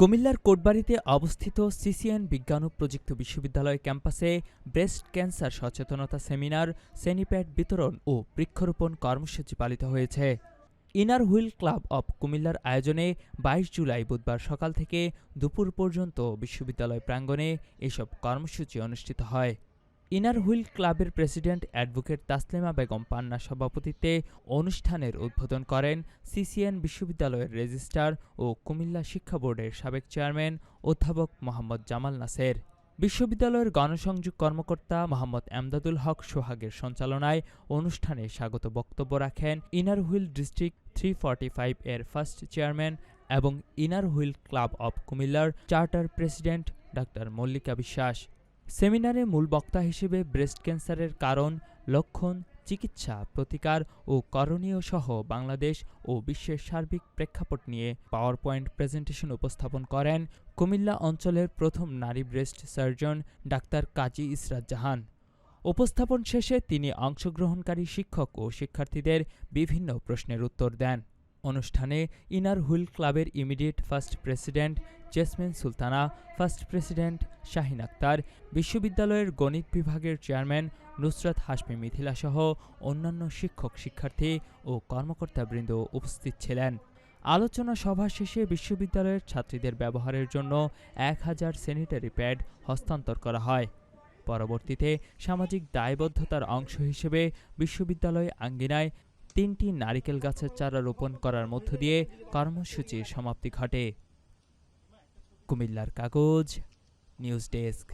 কুমিল্লার কোটবাড়িতে অবস্থিত সিসিএন বিজ্ঞান ও প্রযুক্তি বিশ্ববিদ্যালয় ক্যাম্পাসে ব্রেস্ট ক্যান্সার সচেতনতা সেমিনার, সেনিপ্যাড বিতরণ ও বৃক্ষরোপণ কর্মসূচি পালিত হয়েছে। ইনার হুইল ক্লাব অব কুমিল্লার আয়োজনে ২২ জুলাই বুধবার সকাল থেকে দুপুর পর্যন্ত বিশ্ববিদ্যালয় প্রাঙ্গণে এসব কর্মসূচি অনুষ্ঠিত হয়। ইনার হুইল ক্লাবের প্রেসিডেন্ট অ্যাডভোকেট তাসলিমা বেগম পান্নার সভাপতিত্বে অনুষ্ঠানের উদ্বোধন করেন সিসিএন বিশ্ববিদ্যালয়ের রেজিস্ট্রার ও কুমিল্লা শিক্ষা বোর্ডের সাবেক চেয়ারম্যান অধ্যাপক মোহাম্মদ জামাল নাসের। বিশ্ববিদ্যালয়ের গণসংযোগ কর্মকর্তা মোহাম্মদ এমদাদুল হক সোহাগের সঞ্চালনায় অনুষ্ঠানে স্বাগত বক্তব্য রাখেন ইনার হুইল ডিস্ট্রিক্ট 345 এর ফার্স্ট চেয়ারম্যান এবং ইনার হুইল ক্লাব অব কুমিল্লার চার্টার প্রেসিডেন্ট ডাক্তার মল্লিকা বিশ্বাস। সেমিনারে মূল বক্তা হিসেবে ব্রেস্ট ক্যান্সারের কারণ, লক্ষণ, চিকিৎসা, প্রতিকার ও করণীয় সহ বাংলাদেশ ও বিশ্বের সার্বিক প্রেক্ষাপট নিয়ে পাওয়ার পয়েন্ট প্রেজেন্টেশন উপস্থাপন করেন কুমিল্লা অঞ্চলের প্রথম নারী ব্রেস্ট সার্জন ডাক্তার কাজী ইসরাত জাহান। উপস্থাপন শেষে তিনি অংশগ্রহণকারী শিক্ষক ও শিক্ষার্থীদের বিভিন্ন প্রশ্নের উত্তর দেন। অনুষ্ঠানে ইনার হুইল ক্লাবের immediate first president Jesmin Sultana, first president Shahin Akter, বিশ্ববিদ্যালয়ের গণিত বিভাগের চেয়ারম্যান নুসরাত হাশমি মিথিলাসহ অন্যান্য শিক্ষক, শিক্ষার্থী ও কর্মকর্তাবৃন্দ উপস্থিত ছিলেন। আলোচনা সভা শেষে বিশ্ববিদ্যালয়ের ছাত্রীদের ব্যবহারের জন্য ১,০০০ স্যানিটারি প্যাড হস্তান্তর করা হয়। পরবর্তীতে সামাজিক দায়বদ্ধতার অংশ হিসেবে বিশ্ববিদ্যালয় আঙ্গিনায় ৩টি নারিকেল গাছের চারা রোপণ করার মধ্য দিয়ে কর্মসূচির সমাপ্তি ঘটে। কুমিল্লার কাগজ, নিউজ ডেস্ক।